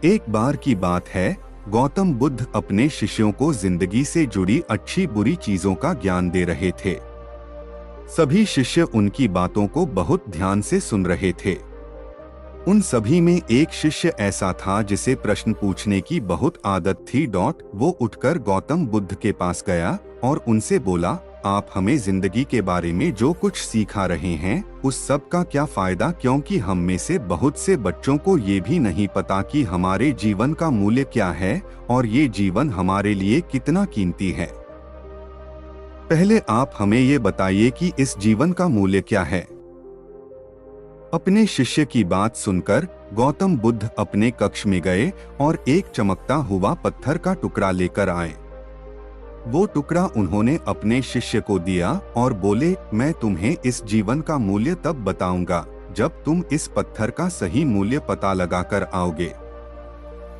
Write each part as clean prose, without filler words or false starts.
एक बार की बात है, गौतम बुद्ध अपने शिष्यों को जिंदगी से जुड़ी अच्छी बुरी चीजों का ज्ञान दे रहे थे। सभी शिष्य उनकी बातों को बहुत ध्यान से सुन रहे थे। उन सभी में एक शिष्य ऐसा था जिसे प्रश्न पूछने की बहुत आदत थी। वो उठकर गौतम बुद्ध के पास गया और उनसे बोला, आप हमें जिंदगी के बारे में जो कुछ सिखा रहे हैं उस सब का क्या फायदा, क्योंकि हम में से बहुत से बच्चों को ये भी नहीं पता कि हमारे जीवन का मूल्य क्या है और ये जीवन हमारे लिए कितना कीमती है। पहले आप हमें ये बताइए कि इस जीवन का मूल्य क्या है। अपने शिष्य की बात सुनकर गौतम बुद्ध अपने कक्ष में गए और एक चमकता हुआ पत्थर का टुकड़ा लेकर आए। वो टुकड़ा उन्होंने अपने शिष्य को दिया और बोले, मैं तुम्हें इस जीवन का मूल्य तब बताऊंगा जब तुम इस पत्थर का सही मूल्य पता लगाकर आओगे।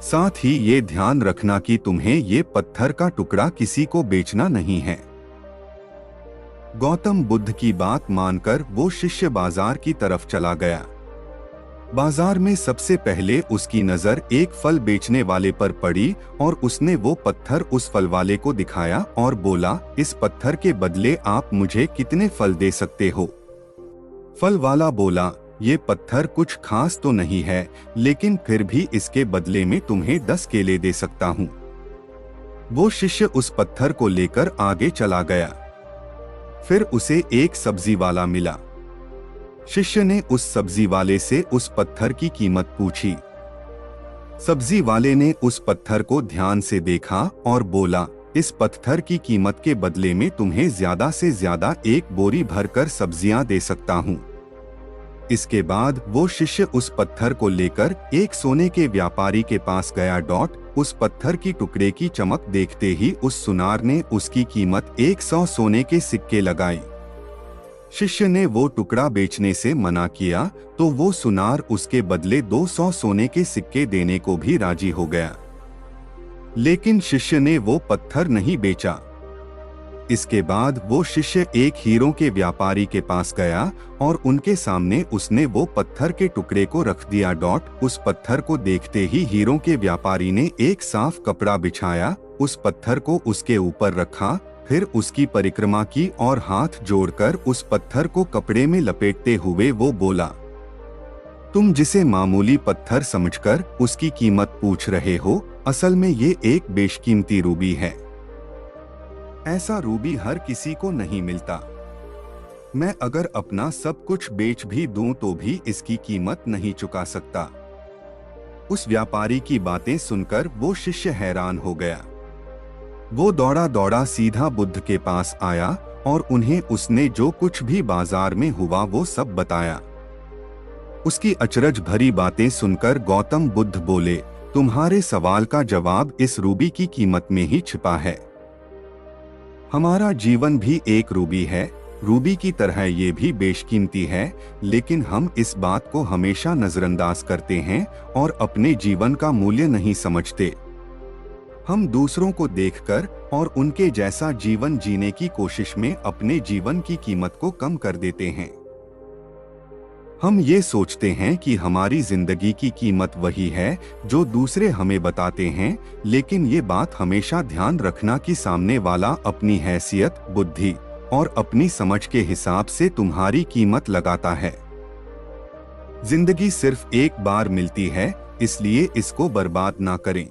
साथ ही ये ध्यान रखना कि तुम्हें ये पत्थर का टुकड़ा किसी को बेचना नहीं है। गौतम बुद्ध की बात मानकर वो शिष्य बाजार की तरफ चला गया। बाजार में सबसे पहले उसकी नजर एक फल बेचने वाले पर पड़ी और उसने वो पत्थर उस फल वाले को दिखाया और बोला, इस पत्थर के बदले आप मुझे कितने फल दे सकते हो। फल वाला बोला, ये पत्थर कुछ खास तो नहीं है, लेकिन फिर भी इसके बदले में तुम्हें 10 केले दे सकता हूँ। वो शिष्य उस पत्थर को लेकर आगे चला गया। फिर उसे एक सब्जी वाला मिला। शिष्य ने उस सब्जी वाले से उस पत्थर की कीमत पूछी। सब्जी वाले ने उस पत्थर को ध्यान से देखा और बोला, इस पत्थर की कीमत के बदले में तुम्हें ज्यादा से ज्यादा एक बोरी भरकर सब्जियां दे सकता हूँ। इसके बाद वो शिष्य उस पत्थर को लेकर एक सोने के व्यापारी के पास गया। उस पत्थर की टुकड़े की चमक देखते ही उस सुनार ने उसकी कीमत 100 सोने के सिक्के लगाई। शिष्य ने वो टुकड़ा बेचने से मना किया तो वो सुनार उसके बदले 200 सोने के सिक्के देने को भी राजी हो गया। लेकिन शिष्य ने वो पत्थर नहीं बेचा। इसके बाद वो शिष्य एक हीरों के व्यापारी के पास गया और उनके सामने उसने वो पत्थर के टुकड़े को रख दिया। उस पत्थर को देखते ही हीरों के व्यापारी ने एक साफ कपड़ा बिछाया, उस पत्थर को उसके ऊपर रखा, फिर उसकी परिक्रमा की और हाथ जोड़कर उस पत्थर को कपड़े में लपेटते हुए वो बोला, तुम जिसे मामूली पत्थर समझकर उसकी कीमत पूछ रहे हो, असल में ये एक बेशकीमती रूबी है। ऐसा रूबी हर किसी को नहीं मिलता। मैं अगर अपना सब कुछ बेच भी दूं तो भी इसकी कीमत नहीं चुका सकता। उस व्यापारी की बातें सुनकर वो शिष्य हैरान हो गया। वो दौड़ा दौड़ा सीधा बुद्ध के पास आया और उन्हें उसने जो कुछ भी बाजार में हुआ वो सब बताया। उसकी अचरज भरी बातें सुनकर गौतम बुद्ध बोले, तुम्हारे सवाल का जवाब इस रूबी की कीमत में ही छिपा है। हमारा जीवन भी एक रूबी है, रूबी की तरह ये भी बेशकीमती है, लेकिन हम इस बात को हमेशा नजरअंदाज करते हैं और अपने जीवन का मूल्य नहीं समझते। हम दूसरों को देखकर और उनके जैसा जीवन जीने की कोशिश में अपने जीवन की कीमत को कम कर देते हैं। हम ये सोचते हैं कि हमारी जिंदगी की कीमत वही है जो दूसरे हमें बताते हैं, लेकिन ये बात हमेशा ध्यान रखना कि सामने वाला अपनी हैसियत, बुद्धि और अपनी समझ के हिसाब से तुम्हारी कीमत लगाता है। जिंदगी सिर्फ एक बार मिलती है, इसलिए इसको बर्बाद ना करें।